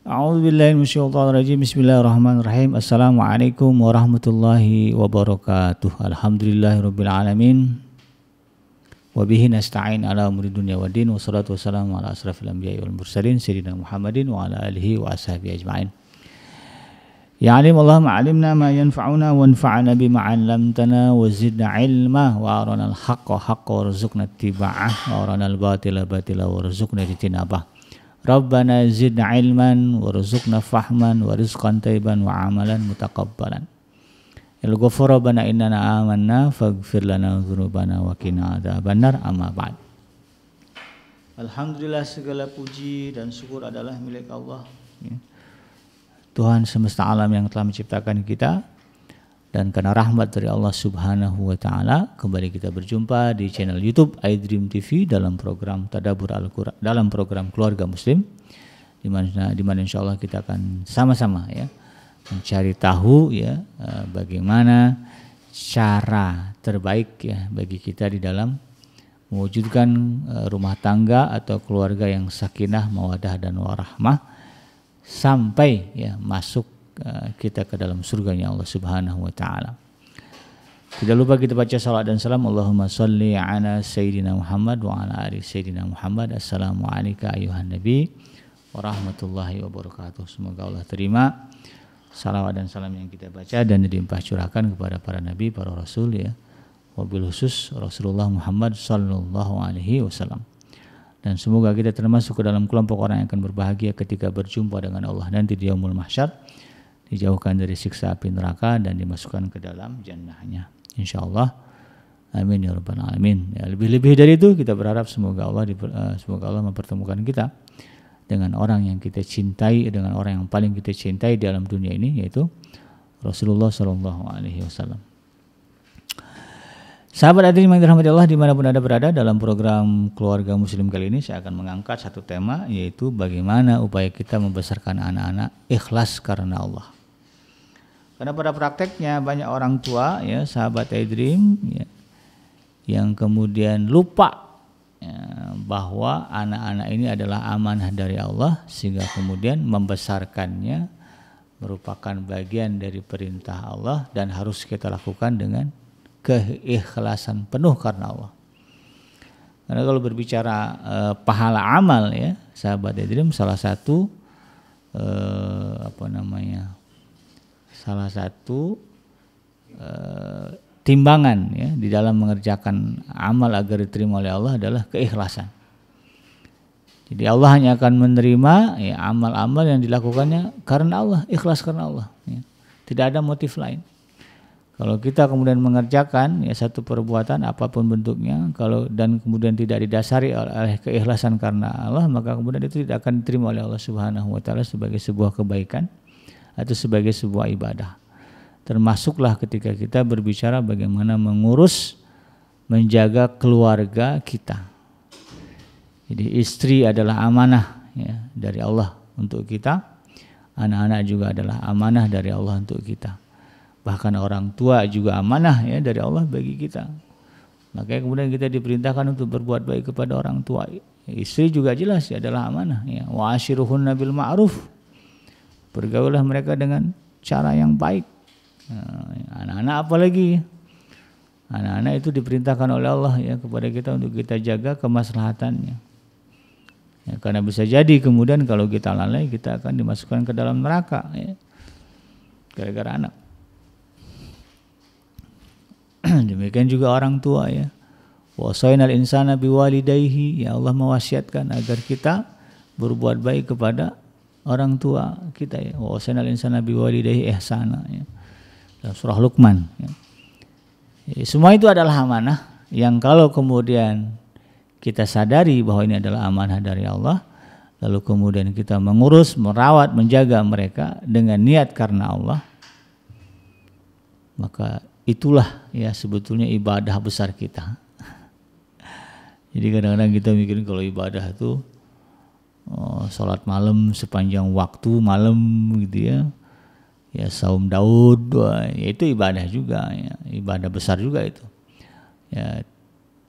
A'udzubillahi minasyaitonirrajim. Bismillahirrahmanirrahim. Assalamualaikum warahmatullahi wabarakatuh. Alhamdulillahirabbil alamin. Wa bihi nasta'in ala umuri dunya waddin. Wassalatu wassalamu ala asrafil anbiya'i wal mursalin sayyidina Muhammadin wa ala alihi wa ashabihi ajma'in. Ya alim Allahumma alimna ma yanfa'una wanfa'na bima 'allamtana wa zidna ilma wa arana al-haqqa haqqan warzuqna ittiba'ah wa arana al-batila batila warzuqna ijtinabah. Rabbana zidna ilman warzuqna fahman wa rizqan thayyiban wa amalan mutaqabbalan. Il-ghafur rabbana innana amanna faghfir lana dzunubana wa qina adzabannar. Amma ba'd. Alhamdulillah, segala puji dan syukur adalah milik Allah, Tuhan semesta alam yang telah menciptakan kita, dan karena rahmat dari Allah Subhanahu wa taala kembali kita berjumpa di channel YouTube iDream TV dalam program Tadabbur Al-Qur'an, dalam program Keluarga Muslim, di mana insyaallah kita akan sama-sama mencari tahu bagaimana cara terbaik bagi kita di dalam mewujudkan rumah tangga atau keluarga yang sakinah, mawaddah dan warahmah sampai masuk kita ke dalam surganya Allah Subhanahu wa taala. Tidak lupa kita baca salawat dan salam. Allahumma shalli ala sayyidina Muhammad wa ala ali sayyidina Muhammad. Assalamu alayka ayuhan nabi wa rahmatullahi wabarakatuh. Semoga Allah terima salawat dan salam yang kita baca dan dilimpah curahkan kepada para nabi, para rasul wabil khusus Rasulullah Muhammad sallallahu alaihi wasallam. Dan semoga kita termasuk ke dalam kelompok orang yang akan berbahagia ketika berjumpa dengan Allah nanti di yaumul mahsyar, dijauhkan dari siksa api neraka dan dimasukkan ke dalam jannahnya, insyaallah. Amin ya rabbal alamin. Lebih-lebih dari itu kita berharap semoga Allah mempertemukan kita dengan orang yang kita cintai, dengan orang yang paling kita cintai di alam dunia ini, yaitu Rasulullah sallallahu alaihi wasallam. Sahabat hadirin yang dirahmati Allah dimanapun Anda berada, dalam program Keluarga Muslim kali ini saya akan mengangkat satu tema, yaitu bagaimana upaya kita membesarkan anak-anak ikhlas karena Allah. Karena pada prakteknya banyak orang tua sahabat iDream yang kemudian lupa bahwa anak-anak ini adalah amanah dari Allah, sehingga kemudian membesarkannya merupakan bagian dari perintah Allah dan harus kita lakukan dengan keikhlasan penuh karena Allah. Karena kalau berbicara pahala amal sahabat iDream, salah satu timbangan di dalam mengerjakan amal agar diterima oleh Allah adalah keikhlasan. Jadi Allah hanya akan menerima amal-amal yang dilakukannya karena Allah, ikhlas karena Allah. Tidak ada motif lain. Kalau kita kemudian mengerjakan satu perbuatan apapun bentuknya, dan kemudian tidak didasari oleh keikhlasan karena Allah, maka kemudian itu tidak akan diterima oleh Allah Subhanahu wa taala sebagai sebuah kebaikan atau sebagai sebuah ibadah. Termasuklah ketika kita berbicara bagaimana mengurus, menjaga keluarga kita. Jadi istri adalah amanah dari Allah untuk kita, anak-anak juga adalah amanah dari Allah untuk kita. Bahkan orang tua juga amanah dari Allah bagi kita. Makanya kemudian kita diperintahkan untuk berbuat baik kepada orang tua. Istri juga jelas adalah amanah. Wa ashiruhunna bil ma'ruf. Bergaulah mereka dengan cara yang baik. Anak-anak apalagi? Anak-anak itu diperintahkan oleh Allah kepada kita untuk kita jaga kemaslahatannya. Karena bisa jadi kemudian kalau kita lalai, kita akan dimasukkan ke dalam neraka gara-gara anak. Demikian juga orang tua wasainal insana biwalidayhi, Allah mewasiatkan agar kita berbuat baik kepada orang tua kita wasainal insana biwalidayhi ihsana dalam surah Luqman. Semua itu adalah amanah yang kalau kemudian kita sadari bahwa ini adalah amanah dari Allah, lalu kemudian kita mengurus, merawat, menjaga mereka dengan niat karena Allah, maka itulah sebetulnya ibadah besar kita. Jadi kadang-kadang kita mikirin kalau ibadah itu sholat malam sepanjang waktu malam gitu saum Daud, itu ibadah juga ibadah besar juga itu.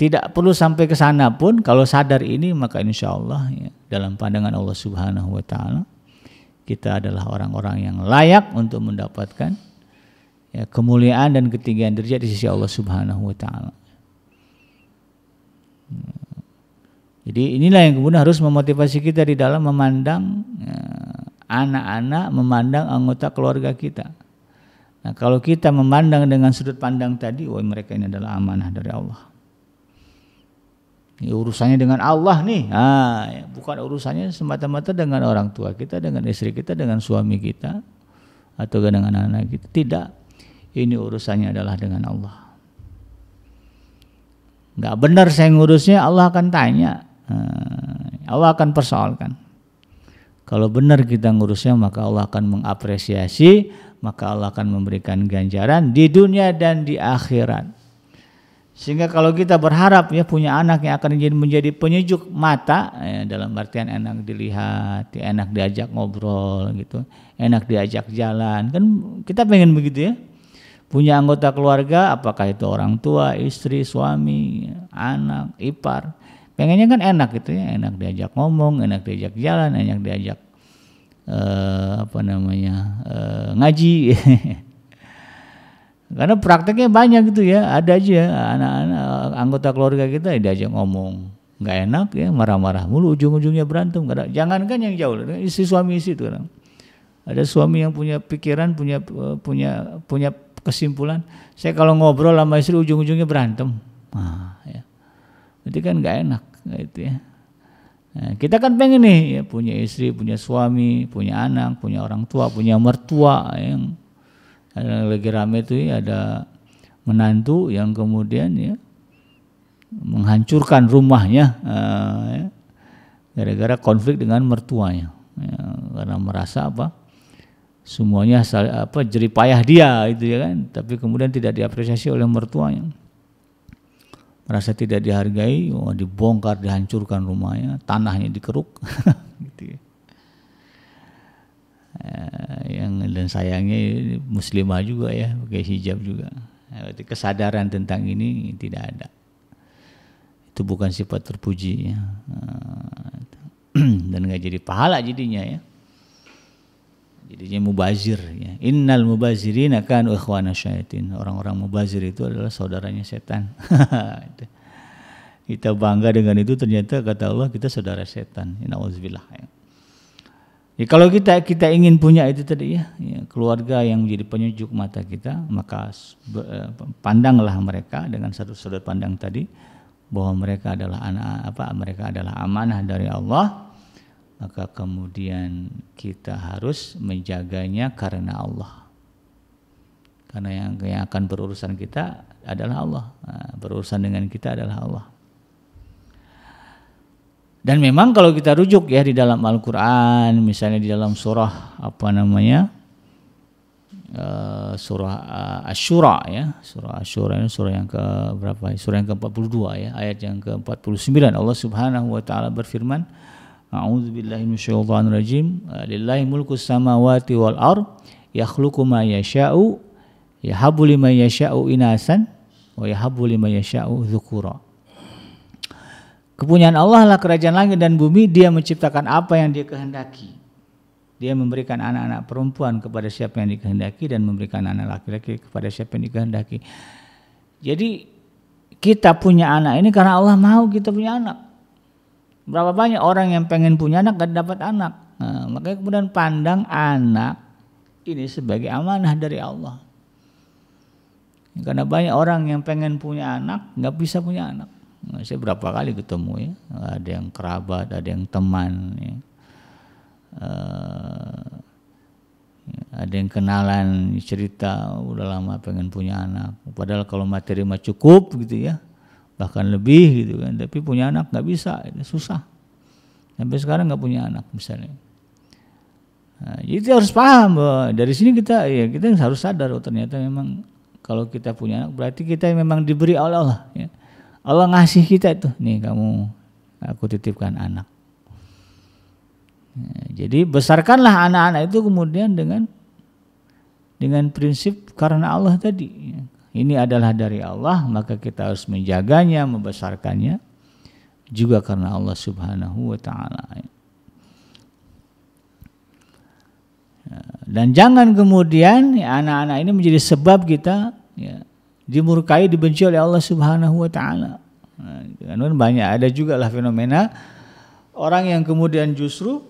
Tidak perlu sampai ke sana pun, kalau sadar ini maka insya Allah dalam pandangan Allah Subhanahu wa taala kita adalah orang-orang yang layak untuk mendapatkan ya, kemuliaan dan ketinggian derajat di sisi Allah Subhanahu wa taala. Jadi inilah yang kemudian harus memotivasi kita di dalam memandang anak-anak, memandang anggota keluarga kita. Nah, kalau kita memandang dengan sudut pandang tadi, wah mereka ini adalah amanah dari Allah. Ini urusannya dengan Allah nih, ya, bukan urusannya semata-mata dengan orang tua kita, dengan istri kita, dengan suami kita, atau dengan anak-anak kita. Tidak, ini urusannya adalah dengan Allah. Nggak benar saya ngurusnya, Allah akan tanya, Allah akan persoalkan. Kalau benar kita ngurusnya, maka Allah akan mengapresiasi, maka Allah akan memberikan ganjaran di dunia dan di akhirat. Sehingga kalau kita berharap ya punya anak yang akan menjadi penyejuk mata, ya, dalam artian enak dilihat, ya, enak diajak ngobrol gitu, enak diajak jalan, kan kita pengen begitu ya. Punya anggota keluarga, apakah itu orang tua, istri, suami, anak, ipar, pengennya kan enak gitu ya, enak diajak ngomong, enak diajak jalan, enak diajak ngaji. Karena prakteknya banyak gitu ya, ada aja anak-anak anggota keluarga kita diajak ngomong nggak enak ya, marah-marah mulu, ujung-ujungnya berantem. Jangankan yang jauh, istri suami istri itu kan. Ada suami yang punya pikiran, punya kesimpulan, saya kalau ngobrol sama istri ujung-ujungnya berantem. Ya. Itu kan nggak enak gitu ya. Nah, kita kan pengen nih ya, punya istri, punya suami, punya anak, punya orang tua, punya mertua yang lagi rame itu ya, ada menantu yang kemudian ya menghancurkan rumahnya ya, gara-gara konflik dengan mertuanya ya, karena merasa semuanya jeripayah dia itu ya kan, tapi kemudian tidak diapresiasi oleh mertuanya, merasa tidak dihargai, dibongkar, dihancurkan rumahnya, tanahnya dikeruk gitu ya. Yang dan sayangnya muslimah juga ya, pakai hijab juga. Kesadaran tentang ini tidak ada. Itu bukan sifat terpuji ya. Dan nggak jadi pahala jadinya ya. Jadinya mubazir ya. Innal mubazirina kanu ikhwana syayatin. Orang-orang mubazir itu adalah saudaranya setan. Kita bangga dengan itu, ternyata kata Allah kita saudara setan. Nauzubillah ya. Ya, kalau kita ingin punya itu tadi ya, keluarga yang menjadi penyejuk mata kita, maka pandanglah mereka dengan satu sudut pandang tadi, bahwa mereka adalah mereka adalah amanah dari Allah, maka kemudian kita harus menjaganya karena Allah. Karena yang akan berurusan kita adalah Allah, berurusan dengan kita adalah Allah. Dan memang kalau kita rujuk ya di dalam Al-Quran, misalnya di dalam surah surah Asy-Syura ya, surah Asy-Syura ini surah yang ke berapa? Surah yang ke-42 ya, ayat yang ke-49. Allah Subhanahu wa taala berfirman, A'udzubillahi minasyaitonir rajim, lillahi mulkus samawati wal ard, yakhluqu ma yasha'u, yahabu liman yasha'u inasan wa yahabu liman yasha'u dzukura. Kepunyaan Allah lah kerajaan langit dan bumi, Dia menciptakan apa yang Dia kehendaki. Dia memberikan anak-anak perempuan kepada siapa yang dikehendaki dan memberikan anak laki-laki kepada siapa yang dikehendaki. Jadi kita punya anak ini karena Allah mau kita punya anak. Berapa banyak orang yang pengen punya anak gak dapat anak. Nah, makanya kemudian pandang anak ini sebagai amanah dari Allah. Karena banyak orang yang pengen punya anak gak bisa punya anak. Nah, saya berapa kali ketemu ya, ada yang kerabat, ada yang teman ya. Ada yang kenalan cerita udah lama pengen punya anak, padahal kalau materi mah cukup gitu ya, bahkan lebih gitu kan, tapi punya anak nggak bisa, susah, sampai sekarang nggak punya anak misalnya. Nah, jadi kita harus paham bahwa dari sini kita harus sadar, ternyata memang kalau kita punya anak berarti kita memang diberi oleh Allah ya. Allah ngasih kita itu, nih kamu, aku titipkan anak. Jadi besarkanlah anak-anak itu kemudian dengan prinsip karena Allah tadi. Ini adalah dari Allah, maka kita harus menjaganya, membesarkannya juga karena Allah Subhanahu wa taala. Dan jangan kemudian ya, anak-anak ini menjadi sebab kita ya, dimurkai, dibenci oleh Allah Subhanahu wa taala. Nah, banyak ada juga lah fenomena orang yang kemudian justru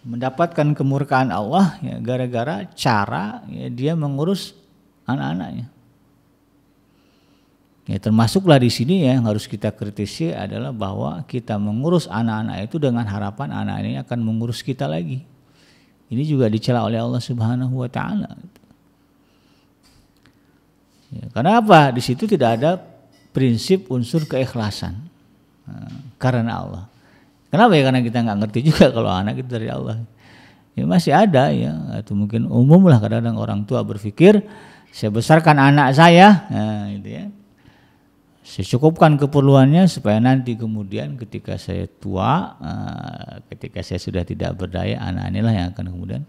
mendapatkan kemurkaan Allah ya, gara-gara cara ya, dia mengurus anak-anaknya. Ya, termasuklah di sini ya, yang harus kita kritisi adalah bahwa kita mengurus anak-anak itu dengan harapan anak ini akan mengurus kita lagi. Ini juga dicela oleh Allah Subhanahu wa taala. Ya, karena apa? Di situ tidak ada prinsip unsur keikhlasan. Karena Allah. Kenapa ya? Karena kita nggak ngerti juga kalau anak itu dari Allah. Ya masih ada ya, atau mungkin umum lah kadang-kadang orang tua berpikir saya besarkan anak saya, nah, gitu ya. Saya cukupkan keperluannya supaya nanti kemudian ketika saya tua, ketika saya sudah tidak berdaya, anak inilah yang akan kemudian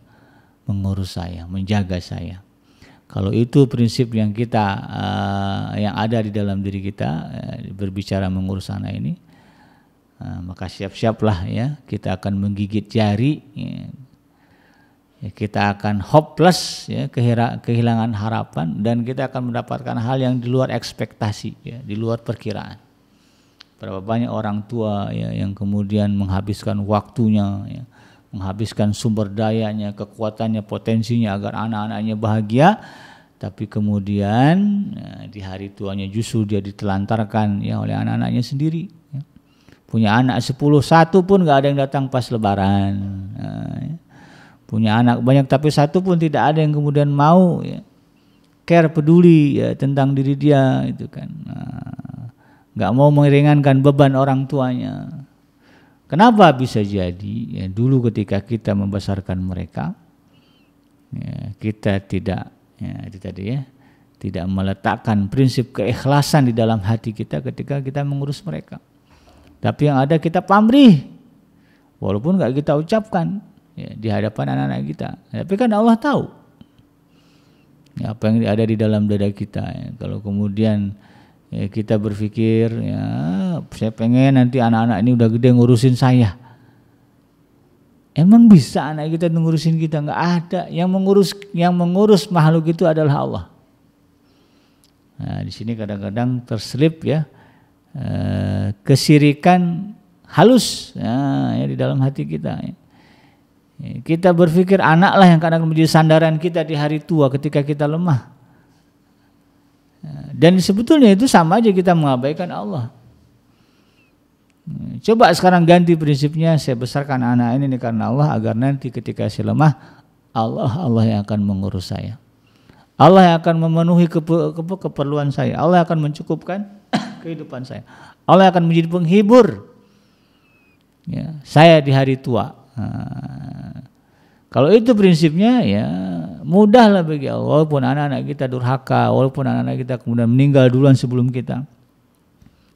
mengurus saya, menjaga saya. Kalau itu prinsip yang kita yang ada di dalam diri kita berbicara mengurus anak ini, maka siap-siaplah ya, kita akan menggigit jari, ya, kita akan hopeless ya, kehilangan harapan, dan kita akan mendapatkan hal yang di luar ekspektasi ya, di luar perkiraan. Berapa banyak orang tua ya, yang kemudian menghabiskan waktunya ya, menghabiskan sumber dayanya, kekuatannya, potensinya agar anak-anaknya bahagia, tapi kemudian ya, di hari tuanya justru dia ditelantarkan ya oleh anak-anaknya sendiri ya. Punya anak 10, 1 pun gak ada yang datang pas lebaran ya. Punya anak banyak tapi 1 pun tidak ada yang kemudian mau ya, care, peduli ya tentang diri dia itu kan. Nggak mau meringankan beban orang tuanya. Kenapa? Bisa jadi ya, dulu ketika kita membesarkan mereka ya, kita tidak ya, itu tadi ya, tidak meletakkan prinsip keikhlasan di dalam hati kita ketika kita mengurus mereka. Tapi yang ada kita pamrih walaupun nggak kita ucapkan ya, di hadapan anak-anak kita. Tapi kan Allah tahu ya, apa yang ada di dalam dada kita ya. Kalau kemudian ya, kita berpikir ya, saya pengen nanti anak-anak ini udah gede ngurusin saya. Emang bisa anak kita ngurusin kita? Nggak ada. Yang mengurus makhluk itu adalah Allah. Nah, di sini kadang-kadang terselip ya kesirikan halus ya, di dalam hati kita ya. Kita berpikir anaklah yang akan menjadi sandaran kita di hari tua ketika kita lemah. Dan sebetulnya itu sama aja kita mengabaikan Allah. Coba sekarang ganti prinsipnya, saya besarkan anak ini karena Allah, agar nanti ketika saya lemah, Allah yang akan mengurus saya. Allah yang akan memenuhi keperluan saya. Allah yang akan mencukupkan kehidupan saya. Allah yang akan menjadi penghibur ya, saya di hari tua. Kalau itu prinsipnya ya mudahlah bagi Allah. Walaupun anak-anak kita durhaka, walaupun anak-anak kita kemudian meninggal duluan sebelum kita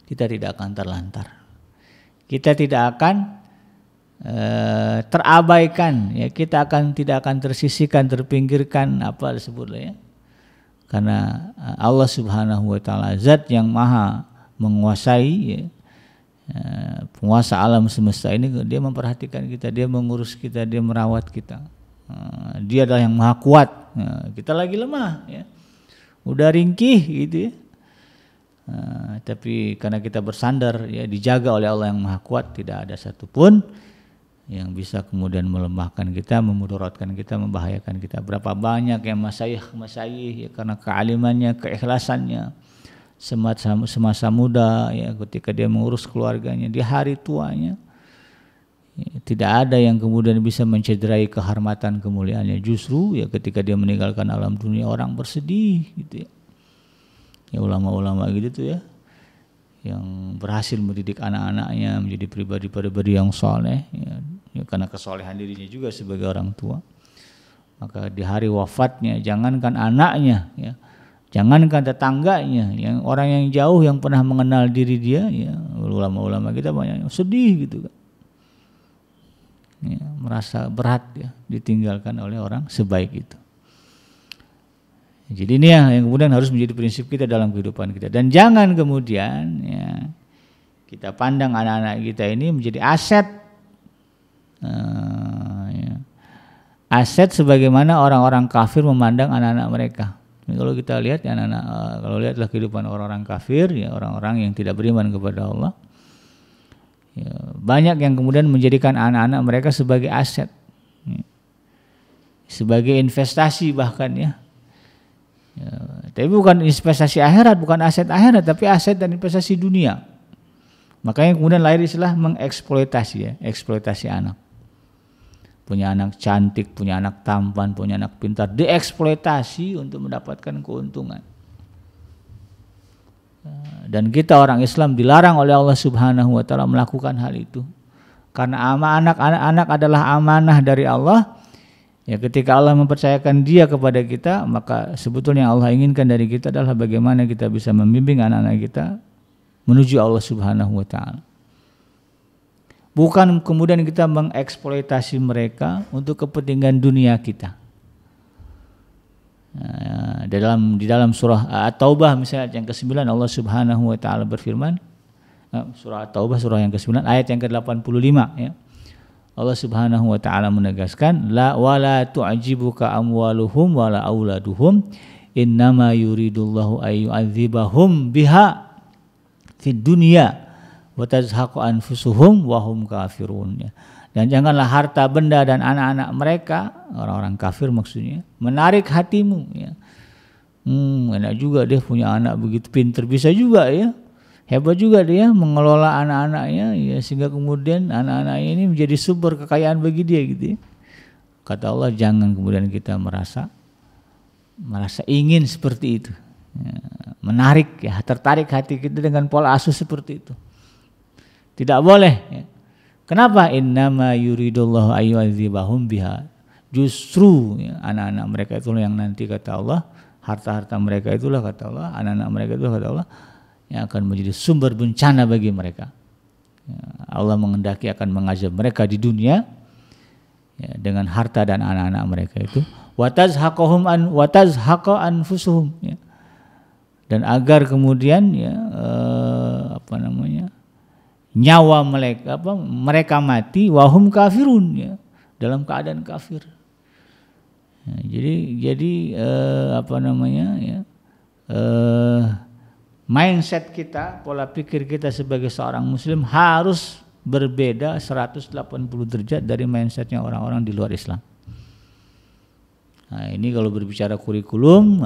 tidak akan terlantar. Kita tidak akan terabaikan ya, kita tidak akan tersisihkan, terpinggirkan, apa disebutlah ya. Karena Allah Subhanahu wa taala zat yang maha menguasai ya, penguasa alam semesta ini, dia memperhatikan kita, dia mengurus kita, dia merawat kita. Dia adalah yang maha kuat. Kita lagi lemah ya, udah ringkih gitu ya. Tapi karena kita bersandar ya, dijaga oleh Allah yang maha kuat, tidak ada satupun yang bisa kemudian melemahkan kita, memudaratkan kita, membahayakan kita. Berapa banyak yang masyayikh ya, karena kealimannya, keikhlasannya semasa muda ya, ketika dia mengurus keluarganya di hari tuanya ya, tidak ada yang kemudian bisa mencederai kehormatan kemuliaannya. Justru ya ketika dia meninggalkan alam dunia, orang bersedih gitu ya. Ya ulama-ulama gitu tuh ya, yang berhasil mendidik anak-anaknya menjadi pribadi-pribadi yang soleh ya, karena kesolehan dirinya juga sebagai orang tua. Maka di hari wafatnya, jangankan anaknya ya, jangankan tetangganya, yang orang yang jauh yang pernah mengenal diri dia ya, ulama-ulama kita banyak yang sedih gitu kan ya, merasa berat ya ditinggalkan oleh orang sebaik itu. Jadi ini yang kemudian harus menjadi prinsip kita dalam kehidupan kita. Dan jangan kemudian ya, kita pandang anak-anak kita ini menjadi aset ya, aset sebagaimana orang-orang kafir memandang anak-anak mereka. Ini kalau kita lihat ya kalau lihatlah kehidupan orang-orang kafir, ya orang-orang yang tidak beriman kepada Allah, ya, banyak yang kemudian menjadikan anak-anak mereka sebagai aset, ya, sebagai investasi bahkan ya. Ya, tapi bukan investasi akhirat, bukan aset akhirat, tapi aset dan investasi dunia. Makanya kemudian lahir istilah mengeksploitasi, ya, eksploitasi anak. Punya anak cantik, punya anak tampan, punya anak pintar, dieksploitasi untuk mendapatkan keuntungan. Dan kita orang Islam dilarang oleh Allah Subhanahu wa taala melakukan hal itu. Karena anak-anak adalah amanah dari Allah. Ya, ketika Allah mempercayakan dia kepada kita, maka sebetulnya yang Allah inginkan dari kita adalah bagaimana kita bisa membimbing anak-anak kita menuju Allah Subhanahu wa taala. Bukan kemudian kita mengeksploitasi mereka untuk kepentingan dunia kita. Nah, di dalam surah At-Taubah misalnya ayat yang ke-9 Allah Subhanahu wa taala berfirman, surah At-Taubah surah yang ke-9 ayat yang ke-85 ya. Allah Subhanahu wa taala menegaskan la wala tu'jibuka amwaluhum wala auladuhum innama yuridullahu ayyu'adzibahum biha fid dunya wa tazhaqu anfusuhum wa hum kafirun. Dan janganlah harta benda dan anak-anak mereka, orang-orang kafir maksudnya, menarik hatimu ya. Enak juga dia punya anak begitu pintar, bisa juga ya. Hebat juga dia mengelola anak-anaknya ya, sehingga kemudian anak-anaknya ini menjadi sumber kekayaan bagi dia gitu ya. Kata Allah, jangan kemudian kita merasa ingin seperti itu ya, menarik ya, tertarik hati kita dengan pola asuh seperti itu. Tidak boleh ya. Kenapa? Innama yuridullahu ayyu'adzibahum biha. Justru ya, anak-anak mereka itulah yang nanti kata Allah, harta-harta mereka itulah kata Allah, anak-anak mereka itulah kata Allah yang akan menjadi sumber bencana bagi mereka. Ya, Allah menghendaki akan mengazab mereka di dunia ya, dengan harta dan anak-anak mereka itu. Watazhaqa anfusuhum ya. Dan agar kemudian ya nyawa mereka mati wahum kafirun ya, dalam keadaan kafir. Ya, jadi mindset kita, pola pikir kita sebagai seorang muslim harus berbeda 180 derajat dari mindsetnya orang-orang di luar Islam. Nah, ini kalau berbicara kurikulum,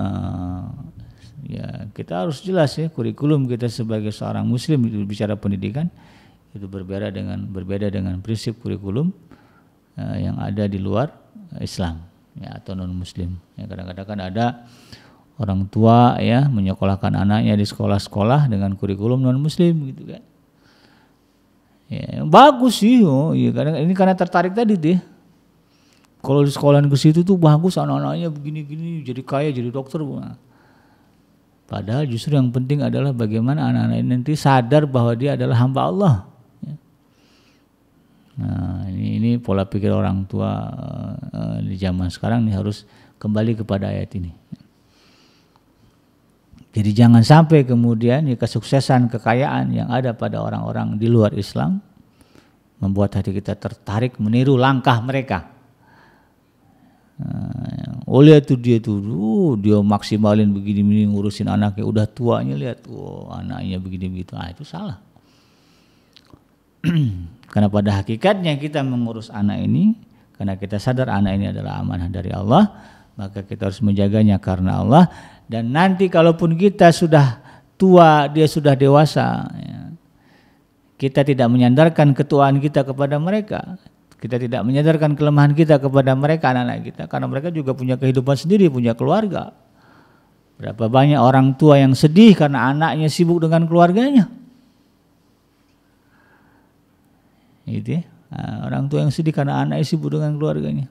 ya kita harus jelas ya, kurikulum kita sebagai seorang muslim itu bicara pendidikan itu berbeda dengan prinsip kurikulum yang ada di luar Islam ya, atau non muslim. Ya, kadang-kadang kan ada orang tua ya menyekolahkan anaknya di sekolah-sekolah dengan kurikulum non muslim gitu kan. Ya, bagus sih, iya kadang ini karena tertarik tadi deh. Kalau di sekolahan ke situ tuh bagus, anak-anaknya begini-gini jadi kaya, jadi dokter. Padahal justru yang penting adalah bagaimana anak-anak ini nanti sadar bahwa dia adalah hamba Allah. Nah, ini pola pikir orang tua di zaman sekarang ini harus kembali kepada ayat ini. Jadi jangan sampai kemudian ya, kesuksesan, kekayaan yang ada pada orang-orang di luar Islam membuat hati kita tertarik meniru langkah mereka. Lihat tuh dia maksimalin begini ngurusin anaknya, udah tuanya lihat, anaknya begini begitu. Itu salah. Karena pada hakikatnya kita mengurus anak ini karena kita sadar anak ini adalah amanah dari Allah, maka kita harus menjaganya karena Allah. Dan nanti kalaupun kita sudah tua, dia sudah dewasa ya, kita tidak menyandarkan ketuaan kita kepada mereka, kita tidak menyandarkan kelemahan kita kepada mereka, anak-anak kita, karena mereka juga punya kehidupan sendiri, punya keluarga. Berapa banyak orang tua yang sedih karena anaknya sibuk dengan keluarganya. Gitu ya. Orang tua yang sedih karena anaknya sibuk dengan keluarganya.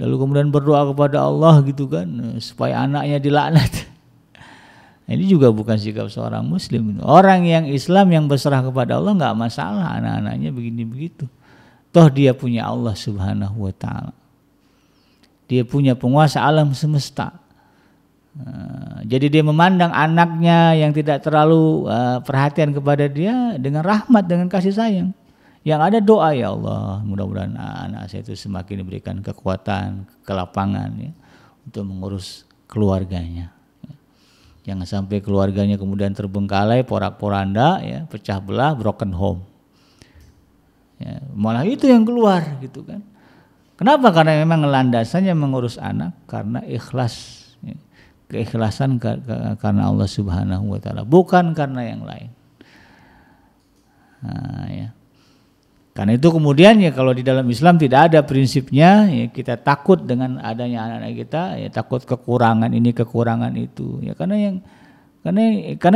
Lalu kemudian berdoa kepada Allah gitu kan, supaya anaknya dilaknat. Ini juga bukan sikap seorang muslim. Orang yang Islam yang berserah kepada Allah enggak masalah anak-anaknya begini begitu. Toh dia punya Allah Subhanahu wa taala. Dia punya penguasa alam semesta. Jadi dia memandang anaknya yang tidak terlalu perhatian kepada dia dengan rahmat, dengan kasih sayang. Yang ada doa, ya Allah, mudah-mudahan anak saya itu semakin diberikan kekuatan, kelapangan ya, untuk mengurus keluarganya. Jangan sampai keluarganya kemudian terbengkalai, porak-poranda, ya, pecah belah, broken home. Ya, malah itu yang keluar gitu kan. Kenapa? Karena memang landasannya mengurus anak karena ikhlas, ya, keikhlasan karena Allah Subhanahu wa taala, bukan karena yang lain. Nah, ya. Karena itu kemudian ya kalau di dalam Islam tidak ada prinsipnya ya kita takut dengan adanya anak-anak kita, ya takut kekurangan ini kekurangan itu, ya karena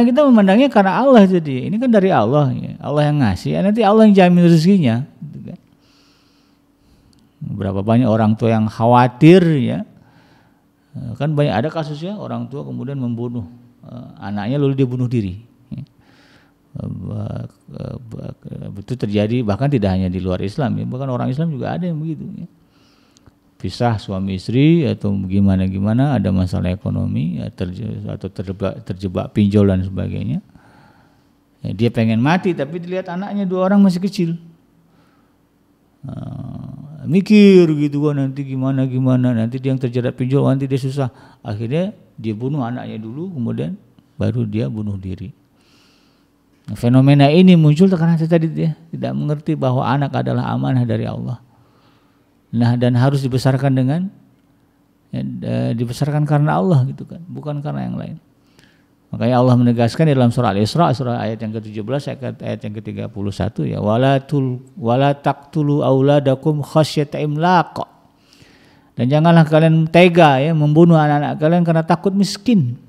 kita memandangnya karena Allah, jadi ini kan dari Allah, ya. Allah yang ngasih, nanti Allah yang jamin rezekinya gitu kan. Berapa banyak orang tua yang khawatir ya, kan banyak ada kasusnya orang tua kemudian membunuh anaknya lalu dia bunuh diri. Itu terjadi bahkan tidak hanya di luar Islam, ya, bahkan orang Islam juga ada yang begitu ya. Pisah suami istri atau gimana ada masalah ekonomi ya, atau terjebak pinjol dan sebagainya ya, dia pengen mati tapi dilihat anaknya 2 orang masih kecil, mikir gitu kan, nanti gimana nanti dia yang terjerat pinjol, nanti dia susah, akhirnya dia bunuh anaknya dulu kemudian baru dia bunuh diri. Nah, fenomena ini muncul karena tadi dia tidak mengerti bahwa anak adalah amanah dari Allah. Nah, dan harus dibesarkan dibesarkan karena Allah gitu kan, bukan karena yang lain. Makanya Allah menegaskan di dalam surah Al-Isra, surah ayat yang ke-17 ayat yang ke-31 ya, wala taqtulu auladakum khasyata imlaq. Dan janganlah kalian tega ya membunuh anak-anak kalian karena takut miskin.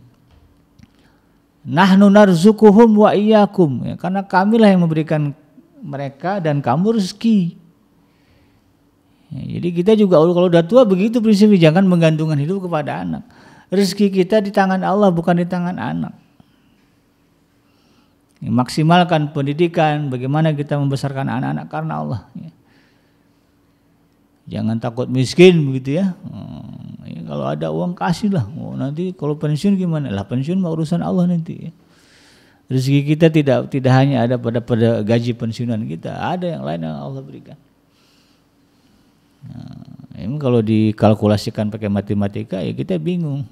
Nahnu narzukuhum wa iyyakum, ya, karena kamilah yang memberikan mereka dan kamu rezeki. Ya, jadi kita juga kalau udah tua begitu prinsipnya, jangan menggantungkan hidup kepada anak. Rezeki kita di tangan Allah bukan di tangan anak. Ya, maksimalkan pendidikan, bagaimana kita membesarkan anak-anak karena Allah. Ya. Jangan takut miskin begitu ya. Ya, kalau ada uang kasihlah. Nanti kalau pensiun gimana? Lah pensiun mah urusan Allah nanti. Ya. Rezeki kita tidak hanya ada pada gaji pensiunan kita, ada yang lain yang Allah berikan. Nah, ini kalau dikalkulasikan pakai matematika ya kita bingung.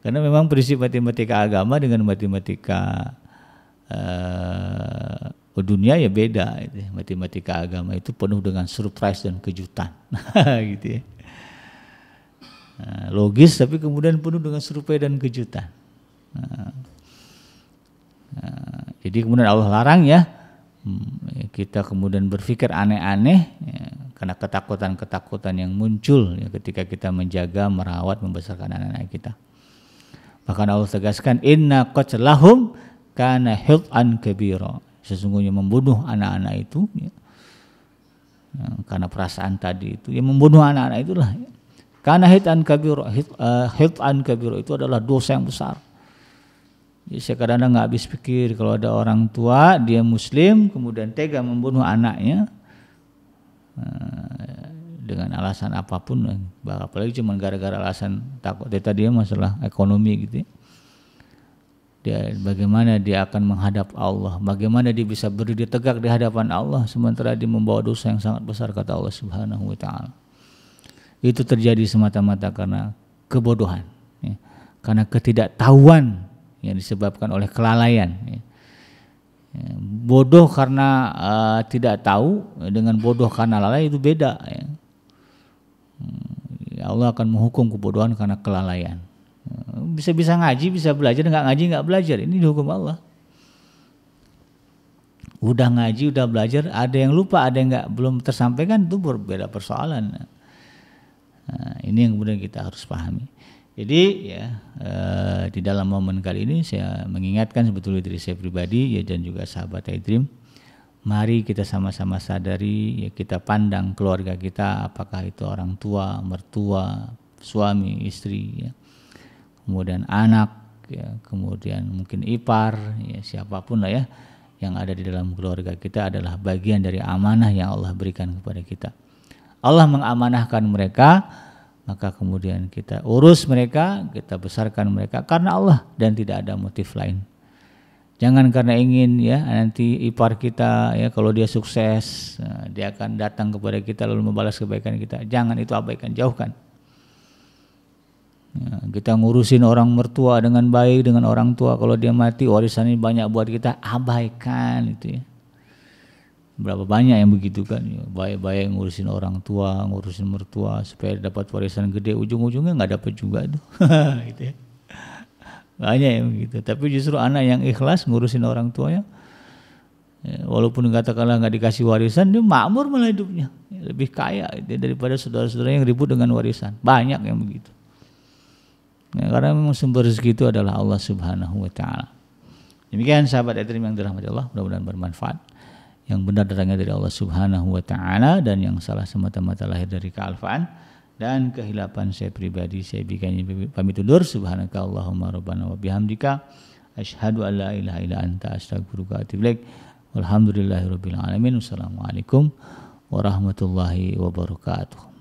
Karena memang prinsip matematika agama dengan matematika dunia ya beda. Matematika agama itu penuh dengan surprise dan kejutan, gitu ya. Nah, logis tapi kemudian penuh dengan surprise dan kejutan. Jadi kemudian Allah larang ya kita kemudian berpikir aneh-aneh ya, karena ketakutan yang muncul ya, ketika kita menjaga, merawat, membesarkan anak-anak kita. Bahkan Allah tegaskan inna qatlahum kana hil'an kabira. Sesungguhnya membunuh anak-anak itu ya, karena perasaan tadi itu, ya membunuh anak-anak itulah ya. Karena hil'an kabira itu adalah dosa yang besar. Jadi saya kadang-kadang nggak habis pikir kalau ada orang tua dia Muslim kemudian tega membunuh anaknya dengan alasan apapun, apalagi cuma gara-gara alasan takut tadi masalah ekonomi gitu ya. Bagaimana dia akan menghadap Allah, bagaimana dia bisa berdiri tegak di hadapan Allah sementara dia membawa dosa yang sangat besar, kata Allah Subhanahu wa taala. Itu terjadi semata-mata karena kebodohan ya. Karena ketidaktahuan yang disebabkan oleh kelalaian ya. Bodoh karena tidak tahu dengan bodoh karena lalai itu beda ya. Allah akan menghukum kebodohan karena kelalaian. Bisa ngaji, bisa belajar, nggak ngaji, nggak belajar. Ini dihukum Allah. Udah ngaji, udah belajar, ada yang lupa, ada yang belum tersampaikan, itu berbeda persoalan. Nah, ini yang kemudian kita harus pahami. Jadi ya di dalam momen kali ini saya mengingatkan sebetulnya diri saya pribadi ya, dan juga sahabat iDream, mari kita sama-sama sadari ya, kita pandang keluarga kita, apakah itu orang tua, mertua, suami, istri ya, kemudian anak ya, kemudian mungkin ipar ya, siapapun lah ya yang ada di dalam keluarga kita adalah bagian dari amanah yang Allah berikan kepada kita. Allah mengamanahkan mereka, maka kemudian kita urus mereka, kita besarkan mereka karena Allah dan tidak ada motif lain. Jangan karena ingin ya nanti ipar kita ya kalau dia sukses dia akan datang kepada kita lalu membalas kebaikan kita. Jangan, itu abaikan, jauhkan. Ya, kita ngurusin orang mertua dengan baik dengan orang tua, kalau dia mati warisan ini banyak buat kita, abaikan itu ya. Berapa banyak yang begitu kan, ya, baik-baik ngurusin orang tua, ngurusin mertua supaya dapat warisan gede, ujung-ujungnya nggak dapat juga tuh. Gitu ya. Banyak yang begitu. Tapi justru anak yang ikhlas ngurusin orang tuanya, ya, walaupun katakanlah nggak dikasih warisan, dia makmur malah hidupnya, ya, lebih kaya dia daripada saudara-saudara yang ribut dengan warisan. Banyak yang begitu. Ya, karena memang sumber rezeki itu adalah Allah Subhanahu wa Ta'ala. Demikian sahabat Etrim yang dirahmati Allah, mudah-mudahan bermanfaat. Yang benar datangnya dari Allah Subhanahu wa Ta'ala, dan yang salah semata-mata lahir dari kealfaan dan kehilapan saya pribadi. Saya bikin pamit undur. Subhanaka Allahumma rabbana wa bihamdika asyhadu an la ilaha illa anta astaghfiruka wa atubu ilaik. Walhamdulillahirabbil alamin. Wassalamualaikum warahmatullahi wabarakatuh.